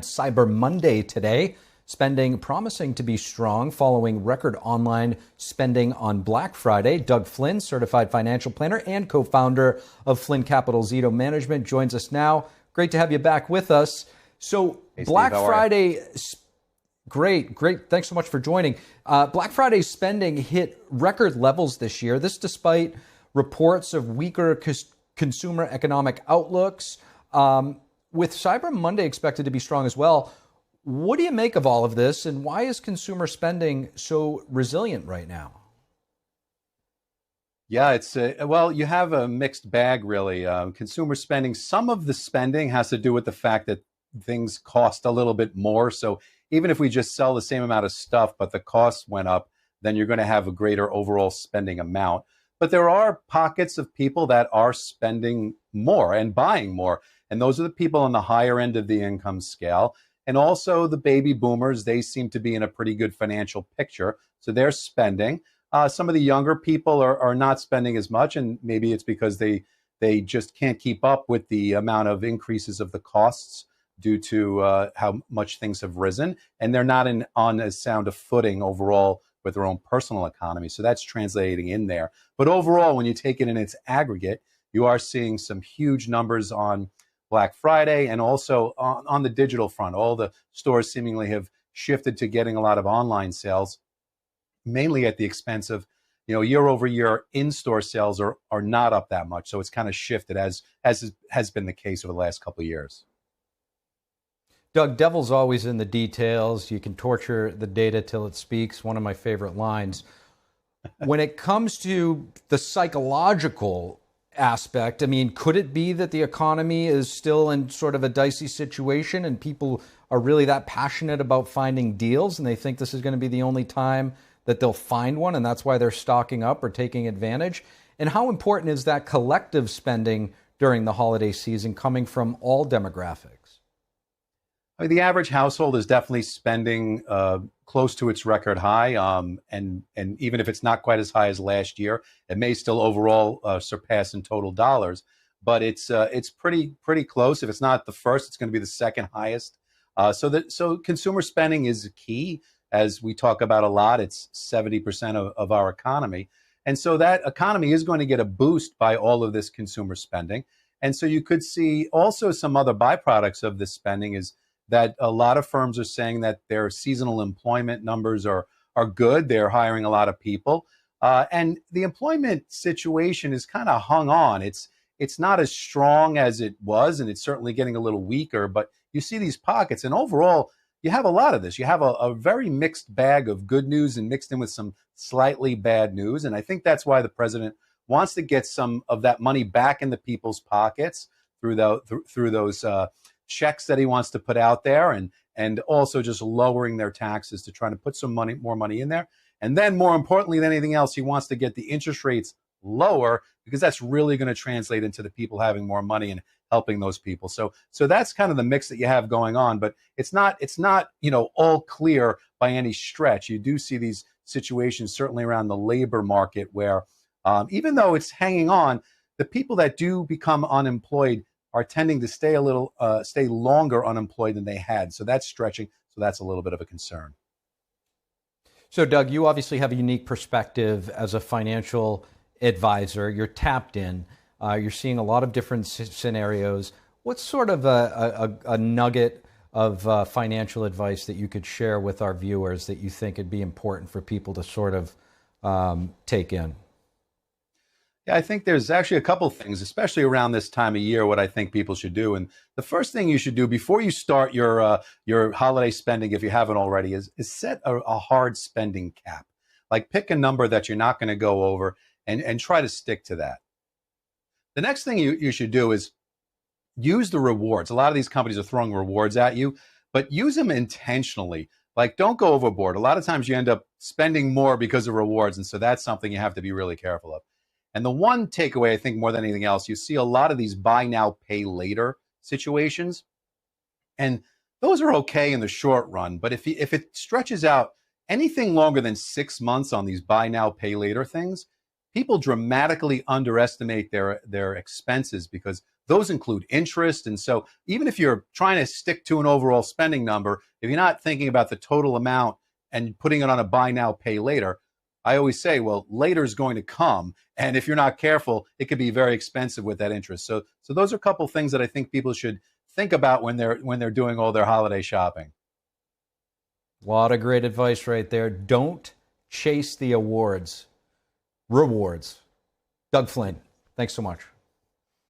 Cyber Monday today. Spending promising to be strong following record online spending on Black Friday. Doug Flynn, certified financial planner and co-founder of Flynn Capital Zito Management, joins us now. Great to have you back with us. So hey, Black Steve, Friday, great. Thanks so much for joining. Black Friday spending hit record levels this year. This despite reports of weaker consumer economic outlooks. With Cyber Monday expected to be strong as well, what do you make of all of this, and why is consumer spending so resilient right now? Yeah, it's well, you have a mixed bag, really. Consumer spending, some of the spending has to do with the fact that things cost a little bit more. So even if we just sell the same amount of stuff, but the costs went up, then you're going to have a greater overall spending amount. But there are pockets of people that are spending more and buying more. And those are the people on the higher end of the income scale. And also the baby boomers, they seem to be in a pretty good financial picture. So they're spending. Some of the younger people are not spending as much. And maybe it's because they just can't keep up with the amount of increases of the costs due to how much things have risen. And they're not on as sound a footing overall with their own personal economy. So that's translating in there. But overall, when you take it in its aggregate, you are seeing some huge numbers on Black Friday, and also on the digital front. All the stores seemingly have shifted to getting a lot of online sales, mainly at the expense of, year over year in-store sales are not up that much. So it's kind of shifted as has been the case over the last couple of years. Doug, devil's always in the details. You can torture the data till it speaks. One of my favorite lines. When it comes to the psychological aspect, I mean, could it be that the economy is still in sort of a dicey situation and people are really that passionate about finding deals and they think this is going to be the only time that they'll find one, and that's why they're stocking up or taking advantage? And how important is that collective spending during the holiday season coming from all demographics? I mean, the average household is definitely spending close to its record high, and even if it's not quite as high as last year, it may still overall surpass in total dollars. But it's pretty close. If it's not the first, it's going to be the second highest. So consumer spending is key, as we talk about a lot. It's 70% of our economy, and so that economy is going to get a boost by all of this consumer spending. And so you could see also some other byproducts of this spending is that a lot of firms are saying that their seasonal employment numbers are good. They're hiring a lot of people. And the employment situation is kind of hung on. It's not as strong as it was, and it's certainly getting a little weaker. But you see these pockets, and overall, you have a lot of this. You have a very mixed bag of good news and mixed in with some slightly bad news. And I think that's why the president wants to get some of that money back into people's pockets through those checks that he wants to put out there, and also just lowering their taxes to try to put some more money in there. And then more importantly than anything else, he wants to get the interest rates lower, because that's really going to translate into the people having more money and helping those people. So that's kind of the mix that you have going on, but it's not all clear by any stretch. You do see these situations certainly around the labor market where even though it's hanging on, the people that do become unemployed are tending to stay longer unemployed than they had. So that's stretching. So that's a little bit of a concern. So Doug, you obviously have a unique perspective as a financial advisor. You're tapped in. You're seeing a lot of different scenarios. What's sort of a nugget of financial advice that you could share with our viewers that you think would be important for people to sort of take in? Yeah, I think there's actually a couple things, especially around this time of year, what I think people should do. And the first thing you should do before you start your holiday spending, if you haven't already, is set a hard spending cap. Like, pick a number that you're not going to go over and try to stick to that. The next thing you should do is use the rewards. A lot of these companies are throwing rewards at you, but use them intentionally. Like, don't go overboard. A lot of times you end up spending more because of rewards. And so that's something you have to be really careful of. And the one takeaway, I think, more than anything else, you see a lot of these buy now, pay later situations. And those are okay in the short run. But if it stretches out anything longer than 6 months on these buy now, pay later things, people dramatically underestimate their expenses because those include interest. And so even if you're trying to stick to an overall spending number, if you're not thinking about the total amount and putting it on a buy now, pay later, I always say, well, later is going to come. And if you're not careful, it could be very expensive with that interest. So those are a couple of things that I think people should think about when they're doing all their holiday shopping. A lot of great advice right there. Don't chase the rewards. Doug Flynn, thanks so much.